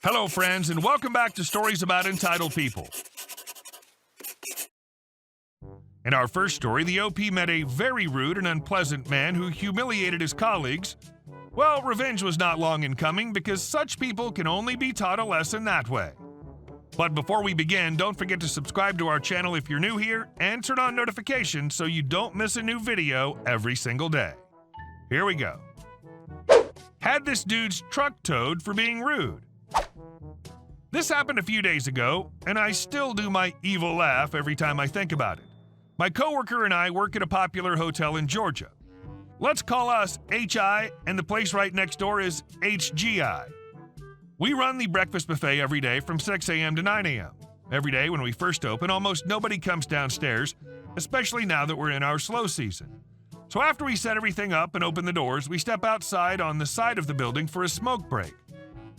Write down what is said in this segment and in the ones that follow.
Hello, friends, and welcome back to Stories About Entitled People. In our first story, the OP met a very rude and unpleasant man who humiliated his colleagues. Well, revenge was not long in coming because such people can only be taught a lesson that way. But before we begin, don't forget to subscribe to our channel if you're new here and turn on notifications so you don't miss a new video every single day. Here we go. Had this dude's truck towed for being rude. This happened a few days ago, and I still do my evil laugh every time I think about it. My coworker and I work at a popular hotel in Georgia. Let's call us HI, and the place right next door is HGI. We run the breakfast buffet every day from 6 a.m. to 9 a.m. Every day when we first open, almost nobody comes downstairs, especially now that we're in our slow season. So after we set everything up and open the doors, we step outside on the side of the building for a smoke break.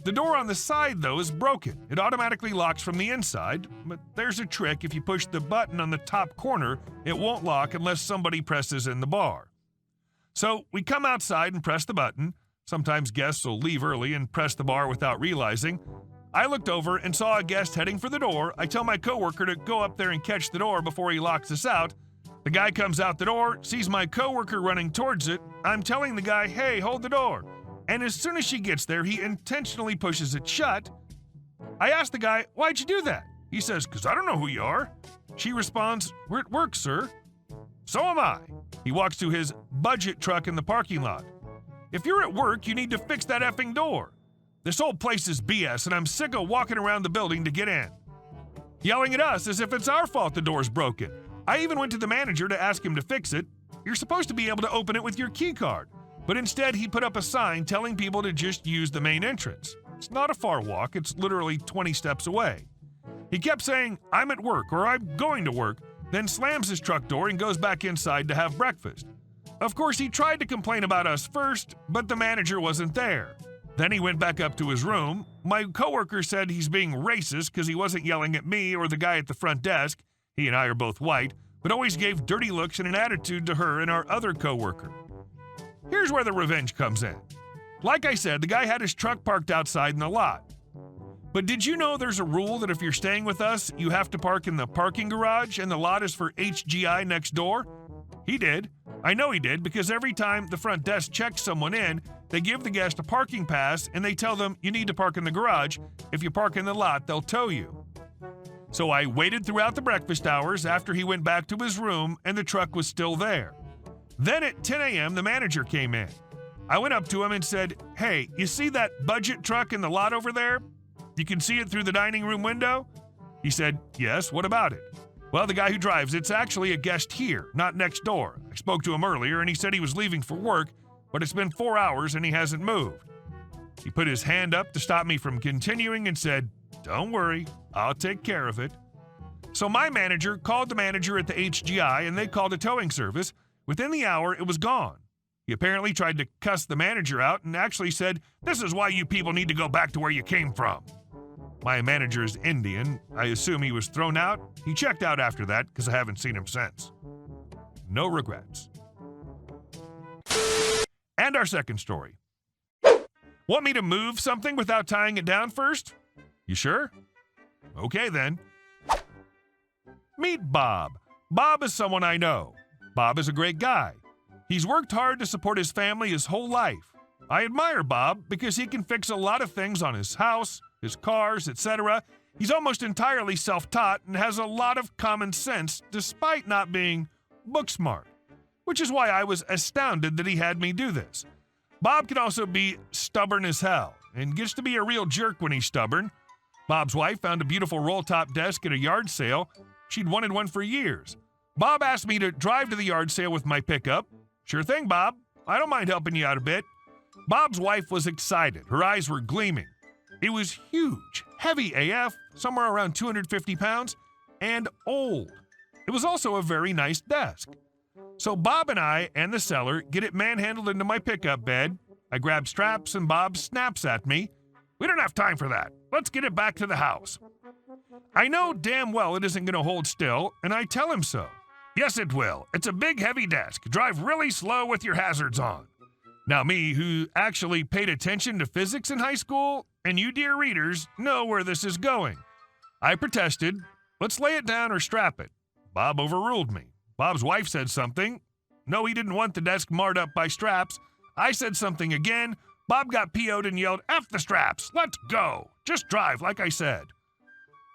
The door on the side, though, is broken. It automatically locks from the inside, but there's a trick. If you push the button on the top corner, it won't lock unless somebody presses in the bar. So we come outside and press the button. Sometimes guests will leave early and press the bar without realizing. I looked over and saw a guest heading for the door. I tell my coworker to go up there and catch the door before he locks us out. The guy comes out the door, sees my coworker running towards it. I'm telling the guy, hey, hold the door. And as soon as she gets there, he intentionally pushes it shut. I ask the guy, why'd you do that? He says, 'cause I don't know who you are. She responds, we're at work, sir. So am I. He walks to his budget truck in the parking lot. If you're at work, you need to fix that effing door. This whole place is BS, and I'm sick of walking around the building to get in. Yelling at us as if it's our fault the door's broken. I even went to the manager to ask him to fix it. You're supposed to be able to open it with your key card. But instead, he put up a sign telling people to just use the main entrance. It's not a far walk, it's literally 20 steps away. He kept saying, I'm at work or I'm going to work, then slams his truck door and goes back inside to have breakfast. Of course, he tried to complain about us first, but the manager wasn't there. Then he went back up to his room. My coworker said he's being racist because he wasn't yelling at me or the guy at the front desk. He and I are both white, but always gave dirty looks and an attitude to her and our other coworker. Here's where the revenge comes in. Like I said, the guy had his truck parked outside in the lot. But did you know there's a rule that if you're staying with us, you have to park in the parking garage and the lot is for HGI next door? He did. I know he did because every time the front desk checks someone in, they give the guest a parking pass and they tell them you need to park in the garage. If you park in the lot, they'll tow you. So I waited throughout the breakfast hours after he went back to his room and the truck was still there. Then at 10 a.m., the manager came in. I went up to him and said, hey, you see that budget truck in the lot over there? You can see it through the dining room window? He said, yes, what about it? Well, the guy who drives it's actually a guest here, not next door. I spoke to him earlier and he said he was leaving for work, but it's been 4 hours and he hasn't moved. He put his hand up to stop me from continuing and said, don't worry, I'll take care of it. So my manager called the manager at the HGI and they called a towing service. Within the hour, it was gone. He apparently tried to cuss the manager out and actually said, this is why you people need to go back to where you came from. My manager is Indian. I assume he was thrown out. He checked out after that because I haven't seen him since. No regrets. And our second story. Want me to move something without tying it down first? You sure? Okay then. Meet Bob. Bob is someone I know. Bob is a great guy. He's worked hard to support his family his whole life. I admire Bob because he can fix a lot of things on his house, his cars, etc. He's almost entirely self-taught and has a lot of common sense despite not being book smart, which is why I was astounded that he had me do this. Bob can also be stubborn as hell and gets to be a real jerk when he's stubborn. Bob's wife found a beautiful roll-top desk at a yard sale. She'd wanted one for years. Bob asked me to drive to the yard sale with my pickup. Sure thing, Bob. I don't mind helping you out a bit. Bob's wife was excited. Her eyes were gleaming. It was huge, heavy AF, somewhere around 250 pounds, and old. It was also a very nice desk. So Bob and I and the seller get it manhandled into my pickup bed. I grab straps and Bob snaps at me. We don't have time for that. Let's get it back to the house. I know damn well it isn't going to hold still, and I tell him so. Yes, it will. It's a big, heavy desk. Drive really slow with your hazards on. Now me, who actually paid attention to physics in high school, and you dear readers know where this is going. I protested, let's lay it down or strap it. Bob overruled me. Bob's wife said something. No, he didn't want the desk marred up by straps. I said something again. Bob got PO'd and yelled, F the straps, let's go. Just drive like I said.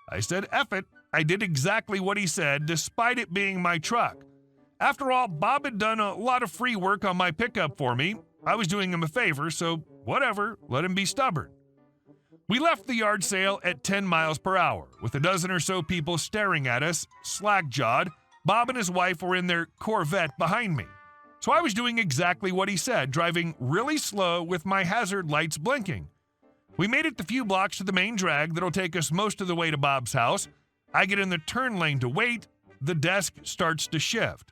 I said, F it. I did exactly what he said, despite it being my truck. After all, Bob had done a lot of free work on my pickup for me. I was doing him a favor, so whatever, let him be stubborn. We left the yard sale at 10 miles per hour, with a dozen or so people staring at us, slack-jawed. Bob and his wife were in their Corvette behind me. So I was doing exactly what he said, driving really slow with my hazard lights blinking. We made it the few blocks to the main drag that'll take us most of the way to Bob's house. I get in the turn lane to wait. The desk starts to shift.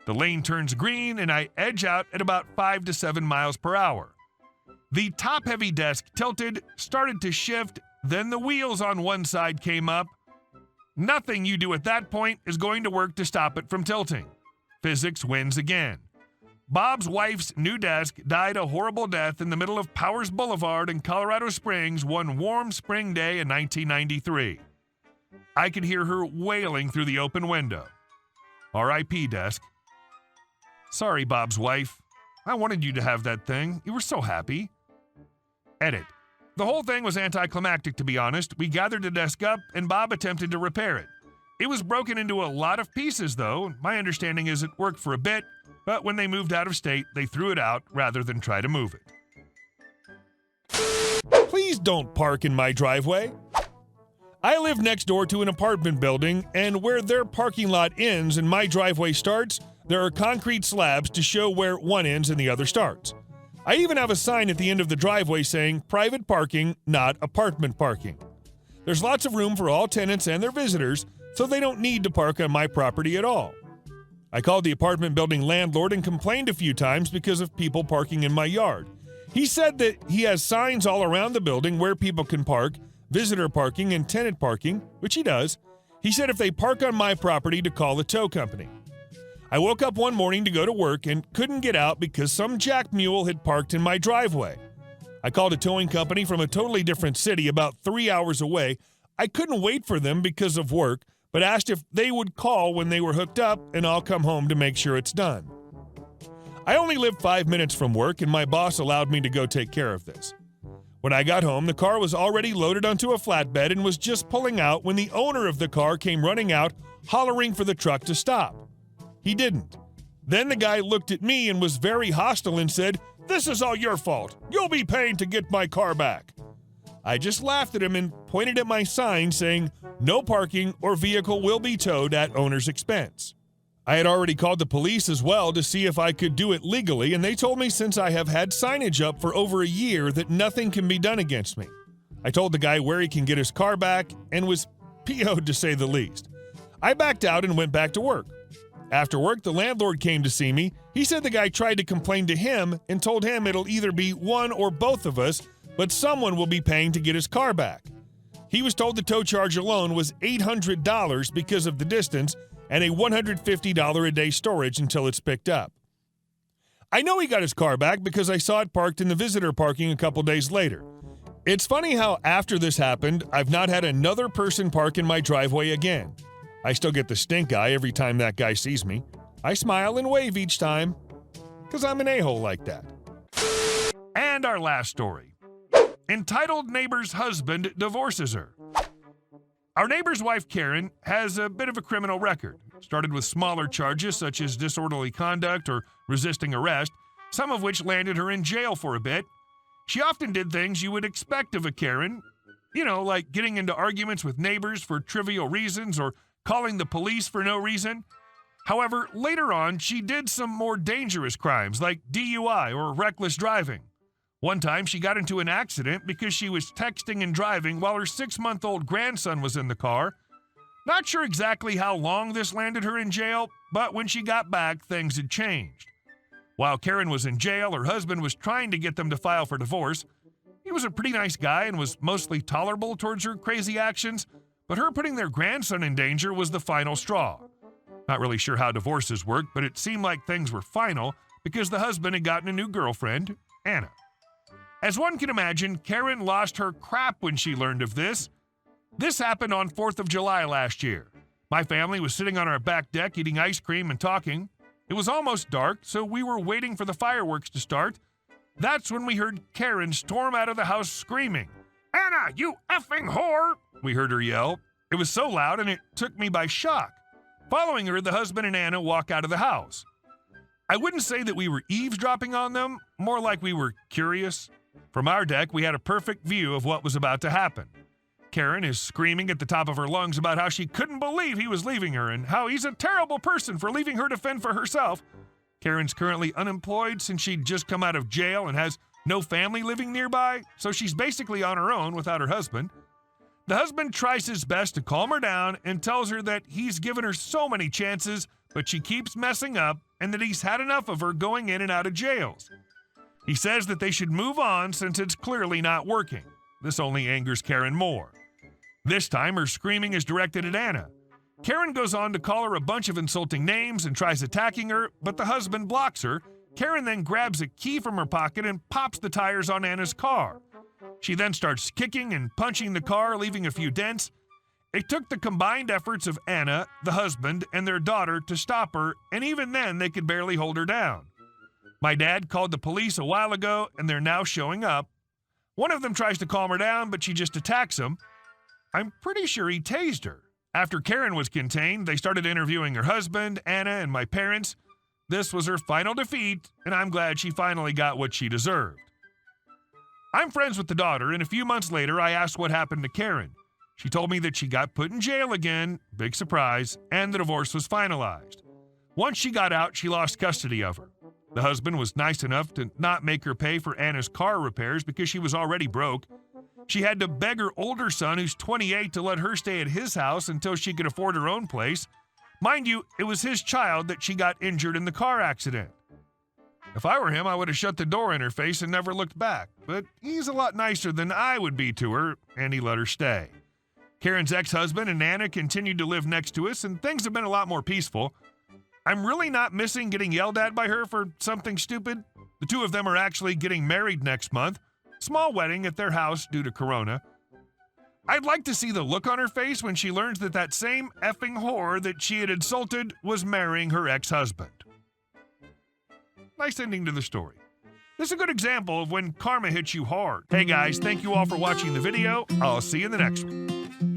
The lane turns green, and I edge out at about 5 to 7 miles per hour. The top-heavy desk tilted, started to shift, then the wheels on one side came up. Nothing you do at that point is going to work to stop it from tilting. Physics wins again. Bob's wife's new desk died a horrible death in the middle of Powers Boulevard in Colorado Springs one warm spring day in 1993. I could hear her wailing through the open window. R.I.P. desk. Sorry, Bob's wife. I wanted you to have that thing. You were so happy. Edit. The whole thing was anticlimactic, to be honest. We gathered the desk up, and Bob attempted to repair it. It was broken into a lot of pieces, though. My understanding is it worked for a bit, but when they moved out of state, they threw it out rather than try to move it. Please don't park in my driveway. I live next door to an apartment building, and where their parking lot ends and my driveway starts, there are concrete slabs to show where one ends and the other starts. I even have a sign at the end of the driveway saying private parking, not apartment parking. There's lots of room for all tenants and their visitors, so they don't need to park on my property at all. I called the apartment building landlord and complained a few times because of people parking in my yard. He said that he has signs all around the building where people can park, visitor parking and tenant parking, which he does. He said if they park on my property to call a tow company. I woke up one morning to go to work and couldn't get out because some jack mule had parked in my driveway. I called a towing company from a totally different city about 3 hours away. I couldn't wait for them because of work, but asked if they would call when they were hooked up and I'll come home to make sure it's done. I only live 5 minutes from work and my boss allowed me to go take care of this. When I got home, the car was already loaded onto a flatbed and was just pulling out when the owner of the car came running out, hollering for the truck to stop. He didn't. Then the guy looked at me and was very hostile and said, "This is all your fault. You'll be paying to get my car back." I just laughed at him and pointed at my sign saying, "No parking or vehicle will be towed at owner's expense." I had already called the police as well to see if I could do it legally, and they told me since I have had signage up for over a year that nothing can be done against me. I told the guy where he can get his car back and was PO'd to say the least. I backed out and went back to work. After work, the landlord came to see me. He said the guy tried to complain to him and told him it'll either be one or both of us, but someone will be paying to get his car back. He was told the tow charge alone was $800 because of the distance and a $150 a day storage until it's picked up. I know he got his car back because I saw it parked in the visitor parking a couple days later. It's funny how after this happened, I've not had another person park in my driveway again. I still get the stink eye every time that guy sees me. I smile and wave each time, because I'm an a-hole like that. And our last story. Entitled neighbor's husband divorces her. Our neighbor's wife, Karen, has a bit of a criminal record. Started with smaller charges such as disorderly conduct or resisting arrest, some of which landed her in jail for a bit. She often did things you would expect of a Karen, like getting into arguments with neighbors for trivial reasons or calling the police for no reason. However, later on, she did some more dangerous crimes like DUI or reckless driving. One time, she got into an accident because she was texting and driving while her 6-month-old grandson was in the car. Not sure exactly how long this landed her in jail, but when she got back, things had changed. While Karen was in jail, her husband was trying to get them to file for divorce. He was a pretty nice guy and was mostly tolerable towards her crazy actions, but her putting their grandson in danger was the final straw. Not really sure how divorces work, but it seemed like things were final because the husband had gotten a new girlfriend, Anna. As one can imagine, Karen lost her crap when she learned of this. This happened on 4th of July last year. My family was sitting on our back deck eating ice cream and talking. It was almost dark, so we were waiting for the fireworks to start. That's when we heard Karen storm out of the house screaming, "Anna, you effing whore!" We heard her yell. It was so loud and it took me by shock. Following her, the husband and Anna walk out of the house. I wouldn't say that we were eavesdropping on them, more like we were curious. From our deck, we had a perfect view of what was about to happen. Karen is screaming at the top of her lungs about how she couldn't believe he was leaving her and how he's a terrible person for leaving her to fend for herself. Karen's currently unemployed since she'd just come out of jail and has no family living nearby, so she's basically on her own without her husband. The husband tries his best to calm her down and tells her that he's given her so many chances, but she keeps messing up and that he's had enough of her going in and out of jails. He says that they should move on since it's clearly not working. This only angers Karen more. This time, her screaming is directed at Anna. Karen goes on to call her a bunch of insulting names and tries attacking her, but the husband blocks her. Karen then grabs a key from her pocket and pops the tires on Anna's car. She then starts kicking and punching the car, leaving a few dents. It took the combined efforts of Anna, the husband, and their daughter to stop her, and even then they could barely hold her down. My dad called the police a while ago, and they're now showing up. One of them tries to calm her down, but she just attacks him. I'm pretty sure he tased her. After Karen was contained, they started interviewing her husband, Anna, and my parents. This was her final defeat, and I'm glad she finally got what she deserved. I'm friends with the daughter, and a few months later, I asked what happened to Karen. She told me that she got put in jail again, big surprise, and the divorce was finalized. Once she got out, she lost custody of her. The husband was nice enough to not make her pay for Anna's car repairs because she was already broke. She had to beg her older son, who's 28, to let her stay at his house until she could afford her own place. Mind you, it was his child that she got injured in the car accident. If I were him, I would have shut the door in her face and never looked back. But he's a lot nicer than I would be to her, and he let her stay. Karen's ex-husband and Anna continued to live next to us, and things have been a lot more peaceful. I'm really not missing getting yelled at by her for something stupid. The two of them are actually getting married next month. Small wedding at their house due to Corona. I'd like to see the look on her face when she learns that that same effing whore that she had insulted was marrying her ex-husband. Nice ending to the story. This is a good example of when karma hits you hard. Hey guys, thank you all for watching the video. I'll see you in the next one.